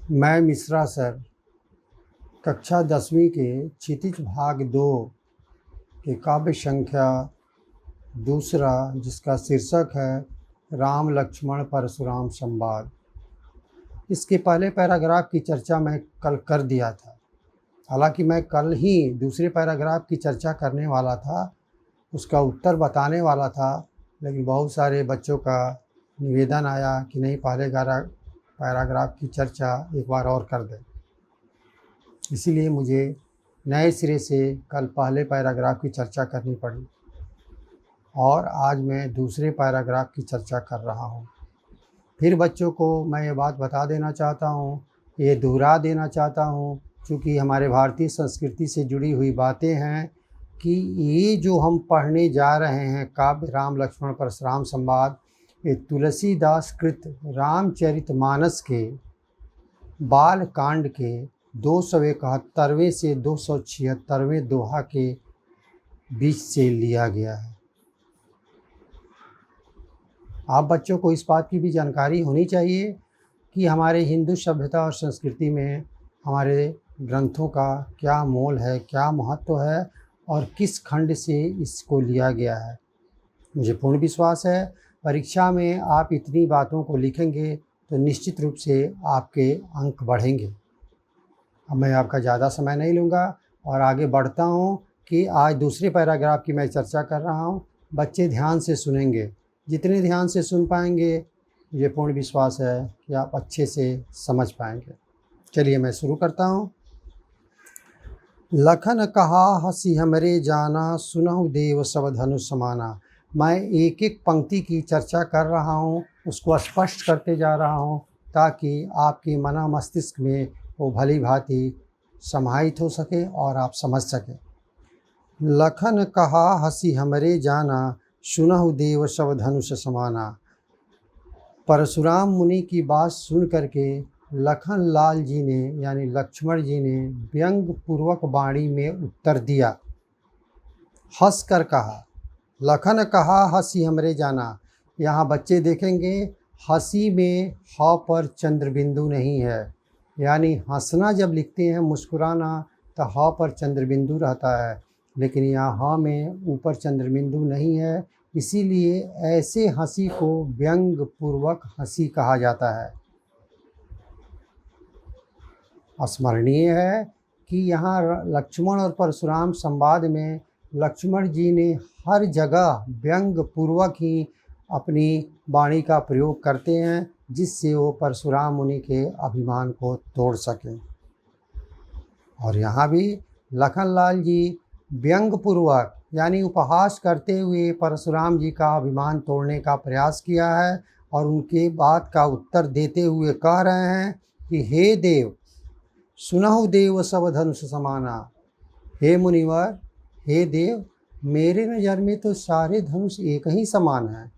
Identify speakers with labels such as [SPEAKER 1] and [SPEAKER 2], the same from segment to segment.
[SPEAKER 1] मैं मिश्रा सर कक्षा 10वीं के क्षितिज भाग 2 के काव्य संख्या दूसरा, जिसका शीर्षक है राम लक्ष्मण परशुराम संवाद। इसके पहले पैराग्राफ की चर्चा मैं कल कर दिया था। हालांकि मैं कल ही दूसरे पैराग्राफ की चर्चा करने वाला था, उसका उत्तर बताने वाला था, लेकिन बहुत सारे बच्चों का निवेदन आया कि नहीं, पहले पैराग्राफ की चर्चा एक बार और कर दें। इसीलिए मुझे नए सिरे से कल पहले पैराग्राफ की चर्चा करनी पड़ी और आज मैं दूसरे पैराग्राफ की चर्चा कर रहा हूँ। फिर बच्चों को मैं ये बात बता देना चाहता हूँ, ये दोहरा देना चाहता हूँ, क्योंकि हमारे भारतीय संस्कृति से जुड़ी हुई बातें हैं कि ये जो हम पढ़ने जा रहे हैं काव्य राम लक्ष्मण परशुराम संवाद, ये तुलसीदास कृत रामचरितमानस के बाल कांड के 271वें से 276वें दोहा के बीच से लिया गया है। आप बच्चों को इस बात की भी जानकारी होनी चाहिए कि हमारे हिंदू सभ्यता और संस्कृति में हमारे ग्रंथों का क्या मोल है, क्या महत्व है और किस खंड से इसको लिया गया है। मुझे पूर्ण विश्वास है परीक्षा में आप इतनी बातों को लिखेंगे तो निश्चित रूप से आपके अंक बढ़ेंगे। अब मैं आपका ज़्यादा समय नहीं लूँगा और आगे बढ़ता हूँ कि आज दूसरे पैराग्राफ की मैं चर्चा कर रहा हूँ। बच्चे ध्यान से सुनेंगे, जितने ध्यान से सुन पाएंगे मुझे पूर्ण विश्वास है कि आप अच्छे से समझ पाएंगे। चलिए मैं शुरू करता हूँ। लखन कहा हसी हमरे जाना, सुनहु देव सब धनुष समाना। मैं एक एक पंक्ति की चर्चा कर रहा हूँ, उसको स्पष्ट करते जा रहा हूँ ताकि आपके मना मस्तिष्क में वो भली भांति समाहित हो सके और आप समझ सकें। लखन कहा हसी हमरे जाना, सुनहु देव सब धनुष समाना। परशुराम मुनि की बात सुन करके लखन लाल जी ने यानी लक्ष्मण जी ने व्यंग पूर्वक वाणी में उत्तर दिया। हंस कर कहा, लखन कहा हसी हमरे जाना। यहाँ बच्चे देखेंगे हंसी में ह पर चंद्र बिंदु नहीं है, यानी हंसना जब लिखते हैं मुस्कुराना तो ह पर चंद्र बिंदु रहता है, लेकिन यहाँ ह में ऊपर चंद्र बिंदु नहीं है। इसीलिए ऐसे हंसी को व्यंग पूर्वक हंसी कहा जाता है। स्मरणीय है कि यहाँ लक्ष्मण और परशुराम संवाद में लक्ष्मण जी ने हर जगह व्यंग पूर्वक ही अपनी वाणी का प्रयोग करते हैं, जिससे वो परशुराम मुनि के अभिमान को तोड़ सकें। और यहाँ भी लखनलाल जी व्यंग पूर्वक यानी उपहास करते हुए परशुराम जी का अभिमान तोड़ने का प्रयास किया है और उनके बात का उत्तर देते हुए कह रहे हैं कि हे देव, सुनहु देव सब धनुष समाना। हे मुनिवर, हे देव, मेरे नज़र में तो सारे धनुष एक ही समान हैं।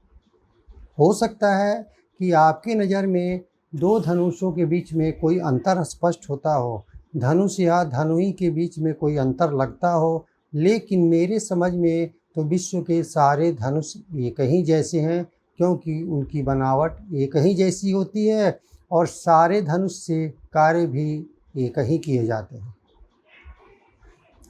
[SPEAKER 1] हो सकता है कि आपकी नज़र में दो धनुषों के बीच में कोई अंतर स्पष्ट होता हो, धनुष या धनुई के बीच में कोई अंतर लगता हो, लेकिन मेरे समझ में तो विश्व के सारे धनुष एक ही जैसे हैं, क्योंकि उनकी बनावट एक ही जैसी होती है और सारे धनुष से कार्य भी एक ही किए जाते हैं।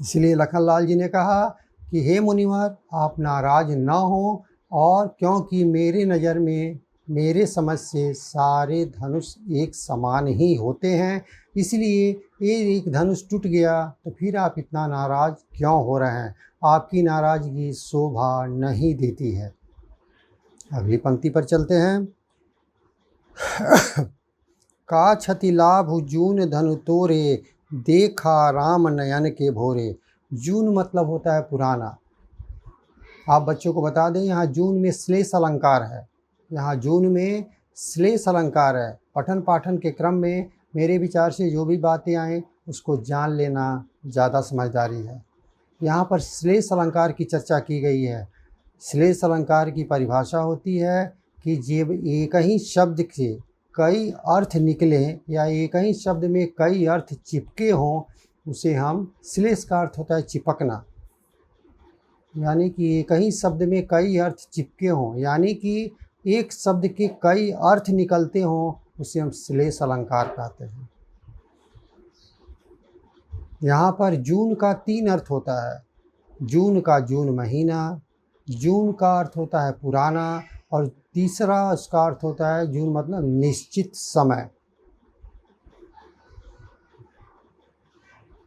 [SPEAKER 1] इसलिए लखनलाल जी ने कहा कि हे मुनिवर, आप नाराज न हो, और क्योंकि मेरे नज़र में मेरे समझ से सारे धनुष एक समान ही होते हैं, इसलिए ये एक धनुष टूट गया तो फिर आप इतना नाराज़ क्यों हो रहे हैं? आपकी नाराज़गी शोभा नहीं देती है। अगली पंक्ति पर चलते हैं। का क्षति लाभ जून धनु तोरे, देखा राम नयन के भोरे। जून मतलब होता है पुराना। आप बच्चों को बता दें, यहाँ जून में श्लेष अलंकार है। यहाँ जून में श्लेष अलंकार है। पठन पाठन के क्रम में मेरे विचार से जो भी बातें आएँ उसको जान लेना ज़्यादा समझदारी है। यहाँ पर श्लेष अलंकार की चर्चा की गई है। श्लेष अलंकार की परिभाषा होती है कि जब एक ही शब्द से कई अर्थ निकलें या एक ही शब्द में कई अर्थ चिपके हों, उसे हम श्लेष का अर्थ होता है चिपकना, यानी कि एक ही शब्द में कई अर्थ चिपके हों, यानी कि एक शब्द के कई अर्थ निकलते हों, उसे हम श्लेष अलंकार कहते हैं। यहाँ पर जून का 3 अर्थ होता है। जून का जून महीना, जून का अर्थ होता है पुराना, और तीसरा उसका अर्थ होता है जून मतलब निश्चित समय।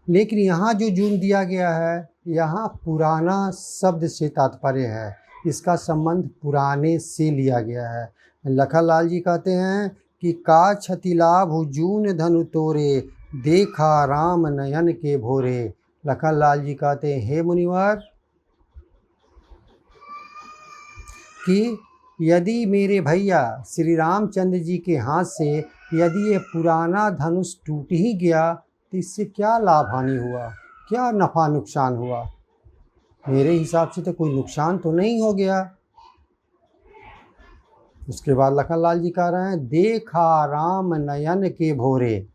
[SPEAKER 1] लेकिन यहाँ जो जून दिया गया है, यहाँ पुराना शब्द से तात्पर्य है, इसका संबंध पुराने से लिया गया है। लखनलाल जी कहते हैं कि का क्षति लाभ जून धनु तोरे, देखा राम नयन के भोरे। लखनलाल जी कहते हैं, हे मुनिवर, कि यदि मेरे भैया श्री रामचंद्र जी के हाथ से यदि ये पुराना धनुष टूट ही गया तो इससे क्या लाभ हानि हुआ, क्या नफ़ा नुकसान हुआ? मेरे हिसाब से तो कोई नुकसान तो नहीं हो गया। उसके बाद लखनलाल जी कह रहे हैं, देखा राम नयन के भोरे।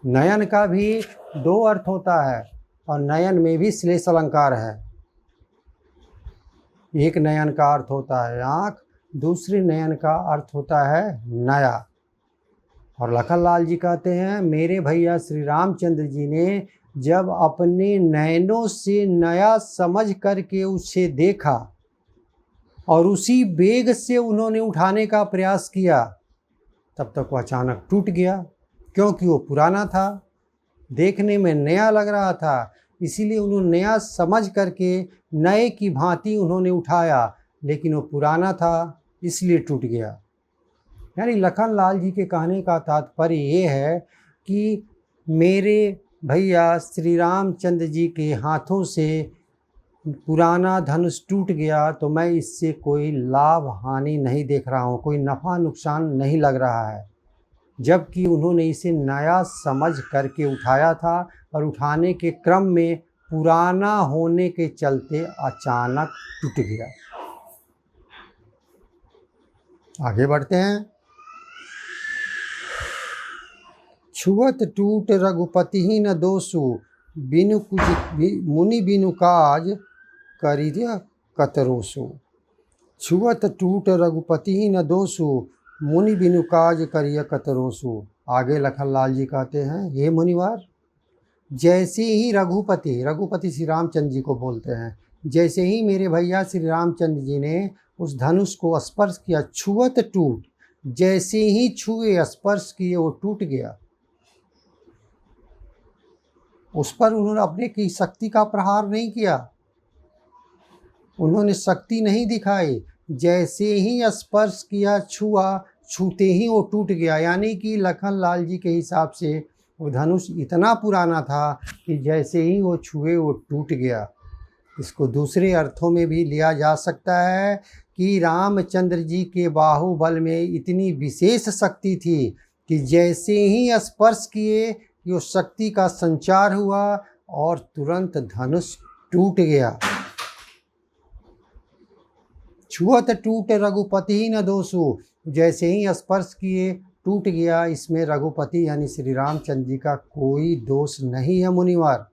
[SPEAKER 1] नयन का भी 2 अर्थ होता है और नयन में भी श्लेष अलंकार है। एक नयन का अर्थ होता है आँख, दूसरे नयन का अर्थ होता है नया। और लखनलाल जी कहते हैं, मेरे भैया श्री रामचंद्र जी ने जब अपने नयनों से नया समझ करके उसे देखा और उसी वेग से उन्होंने उठाने का प्रयास किया, तब तक वो अचानक टूट गया, क्योंकि वो पुराना था, देखने में नया लग रहा था। इसीलिए उन्होंने नया समझ करके नए की भांति उन्होंने उठाया, लेकिन वो पुराना था इसलिए टूट गया। यानी लखनलाल जी के कहने का तात्पर्य ये है कि मेरे भैया श्री रामचंद्र जी के हाथों से पुराना धनुष टूट गया तो मैं इससे कोई लाभ हानि नहीं देख रहा हूँ, कोई नफ़ा नुकसान नहीं लग रहा है, जबकि उन्होंने इसे नया समझ करके उठाया था और उठाने के क्रम में पुराना होने के चलते अचानक टूट गया। आगे बढ़ते हैं। छुअत टूट रघुपति ही न दोषु, बिनु कुछ मुनि बिनु काज करिय कतरोसु। छुअत टूट रघुपति ही न दोषु, मुनि बिनु काज करिय कतरोसु। आगे लखनलाल जी कहते हैं, हे मुनिवर, जैसे ही रघुपति श्री रामचंद्र जी को बोलते हैं, जैसे ही मेरे भैया श्री रामचंद्र जी ने उस धनुष को स्पर्श किया, छुअत टूट, जैसे ही छुए स्पर्श किए वो टूट गया। उस पर उन्होंने अपने की शक्ति का प्रहार नहीं किया, उन्होंने शक्ति नहीं दिखाई, जैसे ही स्पर्श किया, छुआ, छूते ही वो टूट गया। यानी कि लखनलाल जी के हिसाब से वो धनुष इतना पुराना था कि जैसे ही वो छुए वो टूट गया। इसको दूसरे अर्थों में भी लिया जा सकता है कि रामचंद्र जी के बाहुबल में इतनी विशेष शक्ति थी कि जैसे ही स्पर्श किए यो शक्ति का संचार हुआ और तुरंत धनुष टूट गया। छुअत टूट रघुपति न दोषु, जैसे ही स्पर्श किए टूट गया। इसमें रघुपति यानी श्री रामचंद्र जी का कोई दोष नहीं है मुनिवर।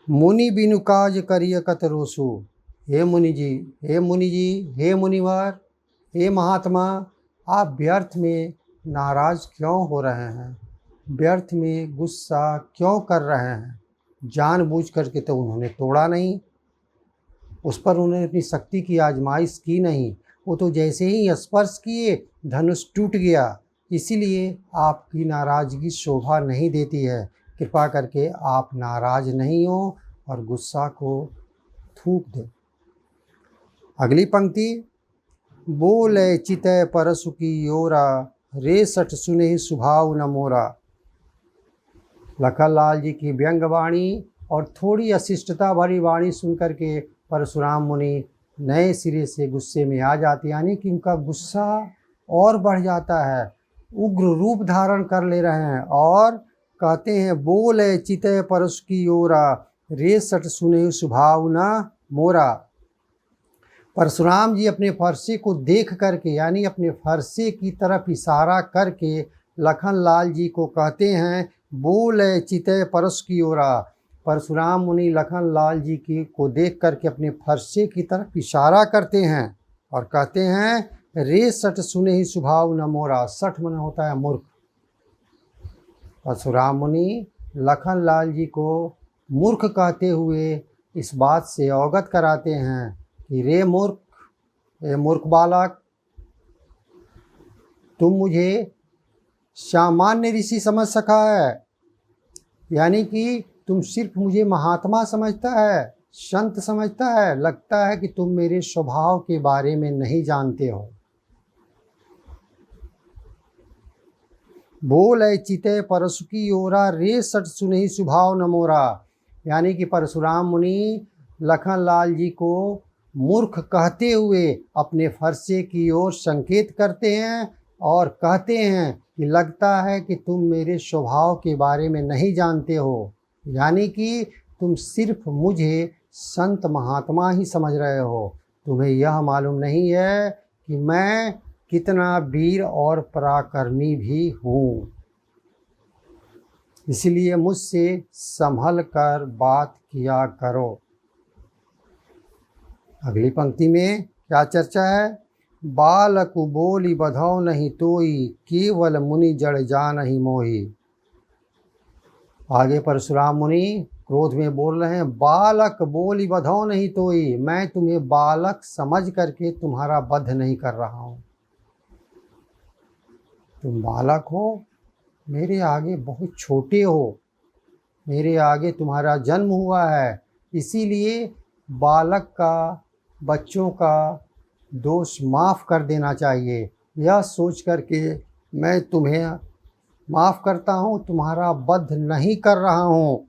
[SPEAKER 1] मुनि बिनु काज करिय कतरोसु। हे मुनि जी, हे मुनि जी, हे मुनिवर, हे महात्मा, आप व्यर्थ में नाराज क्यों हो रहे हैं, व्यर्थ में गुस्सा क्यों कर रहे हैं? जानबूझ करके तो उन्होंने तोड़ा नहीं, उस पर उन्होंने अपनी शक्ति की आजमाइश की नहीं, वो तो जैसे ही स्पर्श किए धनुष टूट गया। इसीलिए आपकी नाराज़गी शोभा नहीं देती है। कृपा करके आप नाराज नहीं हो और गुस्सा को थूक दो। अगली पंक्ति, बोले चितय परसु की योरा, रे सठ सुने सुभाव न मोरा। लखनलाल जी की व्यंग वाणी और थोड़ी अशिष्टता भरी वाणी सुनकर के परशुराम मुनि नए सिरे से गुस्से में आ जाते, यानी कि उनका गुस्सा और बढ़ जाता है, उग्र रूप धारण कर ले रहे हैं और कहते हैं, बोले चितय परसु की ओरा, रे सठ सुने सुभाव न मोरा। परशुराम जी अपने फरसे को देख करके यानी अपने फरसे की तरफ इशारा करके लखनलाल जी को कहते हैं, बोले चितय परसु की ओरा। परशुराम मुनि लखनलाल जी की को देख करके अपने फरसे की तरफ इशारा करते हैं और कहते हैं, रे सठ सुने ही स्वभाव न मोरा। सठ मन होता है मूर्ख। परशुराम मुनि लखनलाल जी को मूर्ख कहते हुए इस बात से अवगत कराते हैं कि रे मूर्ख, ए मूर्ख बालक, तुम मुझे सामान्य ऋषि समझ सका है, यानी कि तुम सिर्फ मुझे महात्मा समझता है, संत समझता है। लगता है कि तुम मेरे स्वभाव के बारे में नहीं जानते हो। बोल है चिते परसुकी ओरा, रे सट सुनहि स्वभाव न मोरा। यानी कि परशुराम मुनि लखनलाल जी को मूर्ख कहते हुए अपने फरसे की ओर संकेत करते हैं और कहते हैं कि लगता है कि तुम मेरे स्वभाव के बारे में नहीं जानते हो, यानी कि तुम सिर्फ मुझे संत महात्मा ही समझ रहे हो। तुम्हें यह मालूम नहीं है कि मैं कितना वीर और पराक्रमी भी हूँ। इसलिए मुझसे संभल कर बात किया करो। अगली पंक्ति में क्या चर्चा है? बालक बोली बधौ नहीं तोई, केवल मुनि जड़ जा नहीं मोही। आगे परशुराम मुनि क्रोध में बोल रहे हैं, बालक बोली बधौ नहीं तोई, मैं तुम्हें बालक समझ करके तुम्हारा वध नहीं कर रहा हूँ। तुम बालक हो, मेरे आगे बहुत छोटे हो, मेरे आगे तुम्हारा जन्म हुआ है, इसीलिए बालक का, बच्चों का दोष माफ़ कर देना चाहिए। यह सोच करके मैं तुम्हें माफ़ करता हूँ, तुम्हारा वध नहीं कर रहा हूँ।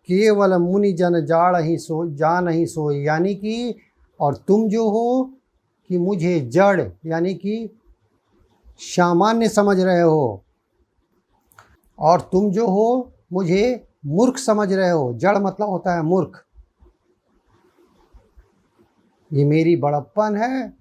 [SPEAKER 1] केवल मुनि जन जाड़ ही सो जा नहीं सोई, यानी कि और तुम जो हो कि मुझे जड़ यानी कि सामान्य समझ रहे हो, और तुम जो हो मुझे मूर्ख समझ रहे हो। जड़ मतलब होता है मूर्ख। ये मेरी बड़प्पन है,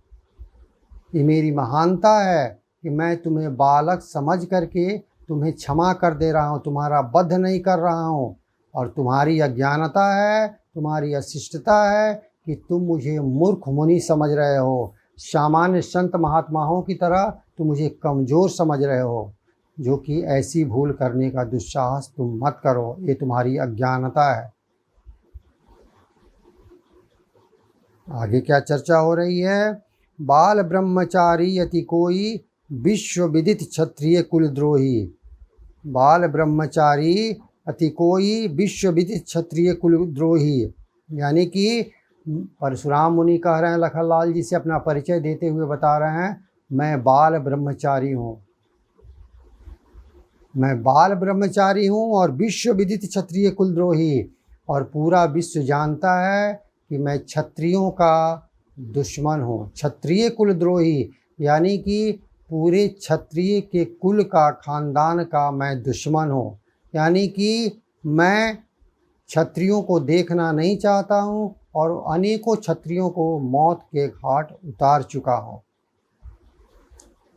[SPEAKER 1] ये मेरी महानता है कि मैं तुम्हें बालक समझ करके तुम्हें क्षमा कर दे रहा हूँ, तुम्हारा वध नहीं कर रहा हूँ। और तुम्हारी अज्ञानता है, तुम्हारी अशिष्टता है कि तुम मुझे मूर्ख मुनि समझ रहे हो। सामान्य संत महात्माओं की तरह तुम मुझे कमज़ोर समझ रहे हो, जो कि ऐसी भूल करने का दुस्साहस तुम मत करो, ये तुम्हारी अज्ञानता है। आगे क्या चर्चा हो रही है? बाल ब्रह्मचारी यति कोई, विश्व विदित क्षत्रिय कुलद्रोही। बाल ब्रह्मचारी अति कोई, विश्व विदित क्षत्रिय कुलद्रोही, यानी कि परशुराम मुनि कह रहे हैं लखनलाल जी से, अपना परिचय देते हुए बता रहे हैं, मैं बाल ब्रह्मचारी हूँ, मैं बाल ब्रह्मचारी हूँ और विश्व विदित क्षत्रिय कुलद्रोही। और पूरा विश्व जानता है कि मैं क्षत्रियों का दुश्मन हूँ। क्षत्रिय कुलद्रोही यानी कि पूरे क्षत्रिय के कुल का, खानदान का मैं दुश्मन हूँ, यानी कि मैं क्षत्रियों को देखना नहीं चाहता हूँ और अनेकों क्षत्रियों को मौत के घाट उतार चुका हूँ।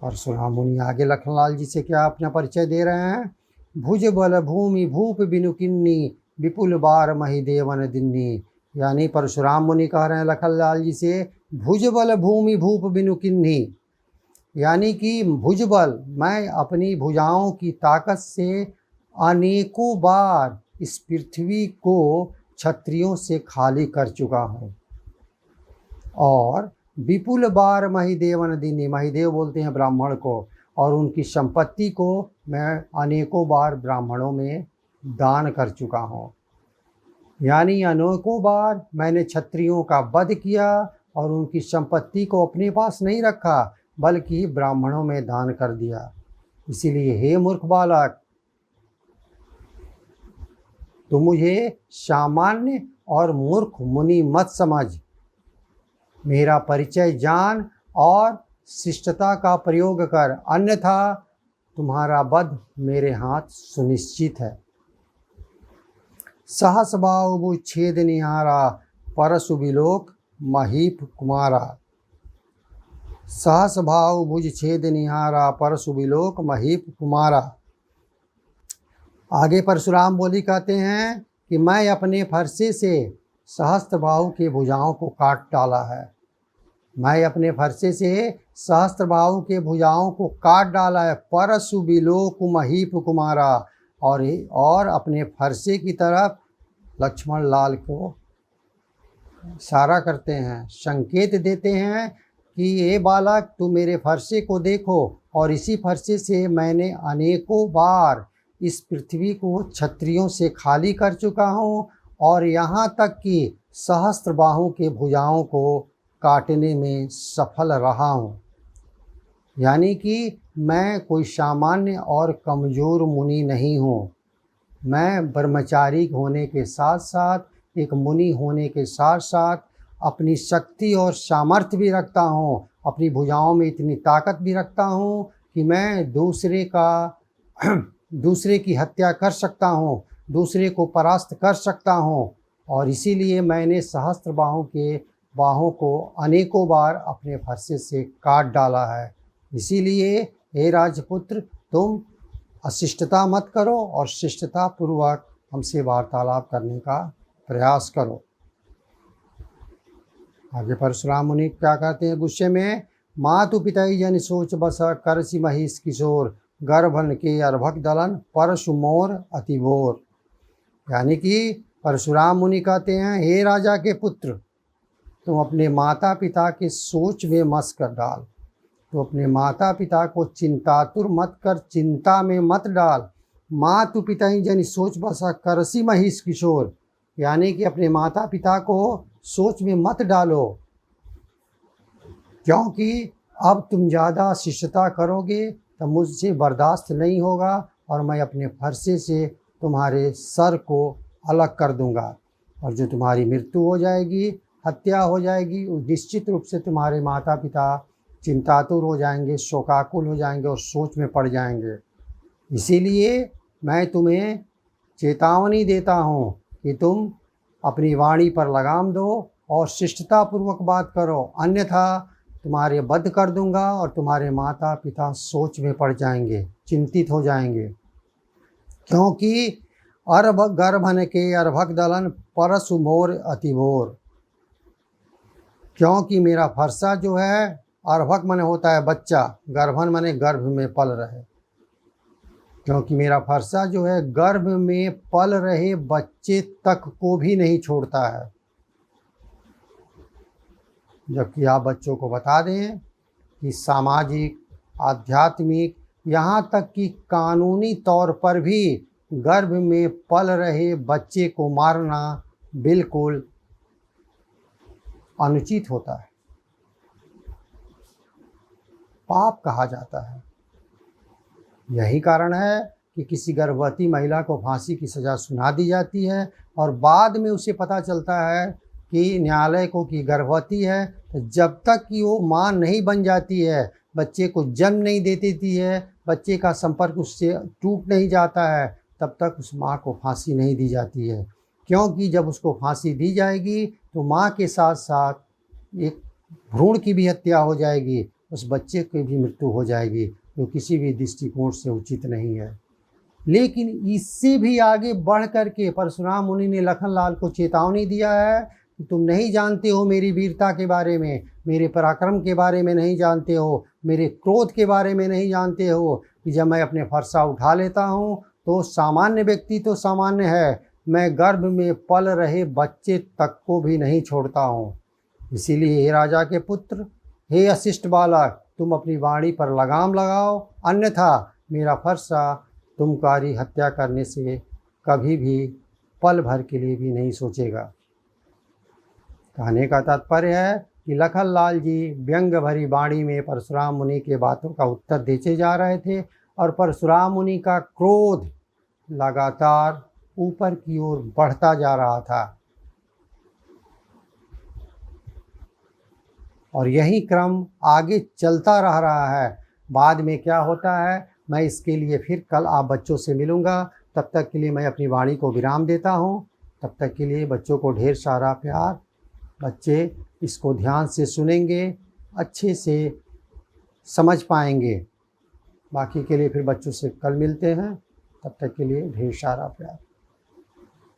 [SPEAKER 1] परशुराम मुनि आगे लखनलाल जी से क्या अपना परिचय दे रहे हैं? भुज बल भूमि भूप बिनु किन्नी, विपुल बार मही देवन दिन्नी। यानी परशुराम मुनि कह रहे हैं लखनलाल जी से, भुज बल भूमि भूप बिनु किन्नी, यानी कि भुजबल, मैं अपनी भुजाओं की ताकत से अनेकों बार इस पृथ्वी को क्षत्रियों से खाली कर चुका हूँ। और विपुल बार महिदेवन दिनी, महिदेव बोलते हैं ब्राह्मण को, और उनकी संपत्ति को मैं अनेकों बार ब्राह्मणों में दान कर चुका हूँ। यानी अनेकों बार मैंने क्षत्रियों का वध किया और उनकी संपत्ति को अपने पास नहीं रखा, बल्कि ब्राह्मणों में दान कर दिया। इसीलिए हे मूर्ख बालक, तुम मुझे सामान्य और मूर्ख मुनि मत समझ, मेरा परिचय जान और शिष्टता का प्रयोग कर, अन्यथा तुम्हारा वध मेरे हाथ सुनिश्चित है। सहस बाहु छेद निहारा, परशु विलोक महीप कुमारा। सहस भाव भुज छेद निहारा, परशु विलोक महीप कुमारा। आगे परशुराम बोली कहते हैं कि मैं अपने फरसे से सहस्त्र बाहु के भुजाओं को काट डाला है। मैं अपने फरसे से सहस्त्र बाहु के भुजाओं को काट डाला है। परशु विलोक महीप कुमारा, और अपने फरसे की तरफ लक्ष्मण लाल को इशारा करते हैं, संकेत देते हैं कि ये बालक तू मेरे फरसे को देखो, और इसी फरसे से मैंने अनेकों बार इस पृथ्वी को क्षत्रियों से खाली कर चुका हूँ, और यहाँ तक कि सहस्त्र बाहों के भुजाओं को काटने में सफल रहा हूँ। यानी कि मैं कोई सामान्य और कमज़ोर मुनि नहीं हूँ। मैं ब्रह्मचारी होने के साथ साथ, एक मुनि होने के साथ साथ अपनी शक्ति और सामर्थ्य भी रखता हूँ। अपनी भुजाओं में इतनी ताकत भी रखता हूँ कि मैं दूसरे की हत्या कर सकता हूँ, दूसरे को परास्त कर सकता हूँ। और इसीलिए मैंने सहस्त्र बाहों को अनेकों बार अपने फरसे से काट डाला है। इसीलिए हे राजपुत्र, तुम अशिष्टता मत करो और शिष्टता पूर्वक हमसे वार्तालाप करने का प्रयास करो। आगे परशुराम मुनि क्या कहते हैं गुस्से में, मातु पिताई जन सोच बस करसी महिष किशोर, गर्भन के अर्भक दलन परशु मोर अतिभोर। यानी कि परशुराम मुनि कहते हैं, हे राजा के पुत्र, तुम अपने माता पिता के सोच में मस कर डाल। तो अपने माता पिता को चिंतातुर मत कर, चिंता में मत डाल। मातु पिता ही जन सोच बसा करसी महिष किशोर, यानी कि अपने माता पिता को सोच में मत डालो, क्योंकि अब तुम ज़्यादा शिष्टता करोगे तो मुझसे बर्दाश्त नहीं होगा, और मैं अपने फरसे से तुम्हारे सर को अलग कर दूंगा, और जो तुम्हारी मृत्यु हो जाएगी, हत्या हो जाएगी, निश्चित रूप से तुम्हारे माता पिता चिंतातुर हो जाएंगे, शोकाकुल हो जाएंगे और सोच में पड़ जाएंगे। इसीलिए मैं तुम्हें चेतावनी देता हूँ कि तुम अपनी वाणी पर लगाम दो और शिष्टतापूर्वक बात करो, अन्यथा तुम्हारे वध कर दूंगा और तुम्हारे माता पिता सोच में पड़ जाएंगे, चिंतित हो जाएंगे। क्योंकि गर्भन के अर्भक दलन परशु मोर अतिभोर, क्योंकि मेरा फरसा जो है, अर्भक माने होता है बच्चा, गर्भन माने गर्भ में पल रहे, क्योंकि मेरा फरसा जो है गर्भ में पल रहे बच्चे तक को भी नहीं छोड़ता है। जबकि आप बच्चों को बता दें कि सामाजिक, आध्यात्मिक, यहाँ तक कि कानूनी तौर पर भी गर्भ में पल रहे बच्चे को मारना बिल्कुल अनुचित होता है, पाप कहा जाता है। यही कारण है कि किसी गर्भवती महिला को फांसी की सज़ा सुना दी जाती है, और बाद में उसे पता चलता है कि न्यायालय को कि गर्भवती है, तो जब तक कि वो मां नहीं बन जाती है, बच्चे को जन्म नहीं दे देती है, बच्चे का संपर्क उससे टूट नहीं जाता है, तब तक उस मां को फांसी नहीं दी जाती है। क्योंकि जब उसको फांसी दी जाएगी तो मां के साथ साथ एक भ्रूण की भी हत्या हो जाएगी, उस बच्चे की भी मृत्यु हो जाएगी, जो किसी भी दृष्टिकोण से उचित नहीं है। लेकिन इससे भी आगे बढ़ कर के परशुराम मुनि ने लखन लाल को चेतावनी दिया है कि तुम नहीं जानते हो मेरी वीरता के बारे में, मेरे पराक्रम के बारे में नहीं जानते हो, मेरे क्रोध के बारे में नहीं जानते हो, कि जब मैं अपने फरसा उठा लेता हूँ तो सामान्य व्यक्ति तो सामान्य है, मैं गर्भ में पल रहे बच्चे तक को भी नहीं छोड़ता हूँ। इसीलिए हे राजा के पुत्र, हे अशिष्ट बालक, तुम अपनी वाणी पर लगाम लगाओ, अन्यथा मेरा फरसा तुम्हारी हत्या करने से कभी भी पल भर के लिए भी नहीं सोचेगा। कहने का तात्पर्य है कि लखन लाल जी व्यंग भरी वाणी में परशुराम मुनि के बातों का उत्तर देते जा रहे थे, और परशुराम मुनि का क्रोध लगातार ऊपर की ओर बढ़ता जा रहा था। और यही क्रम आगे चलता रह रहा है। बाद में क्या होता है, मैं इसके लिए फिर कल आप बच्चों से मिलूँगा। तब तक के लिए मैं अपनी वाणी को विराम देता हूँ। तब तक के लिए बच्चों को ढेर सारा प्यार। बच्चे इसको ध्यान से सुनेंगे, अच्छे से समझ पाएंगे। बाकी के लिए फिर बच्चों से कल मिलते हैं। तब तक के लिए ढेर सारा प्यार।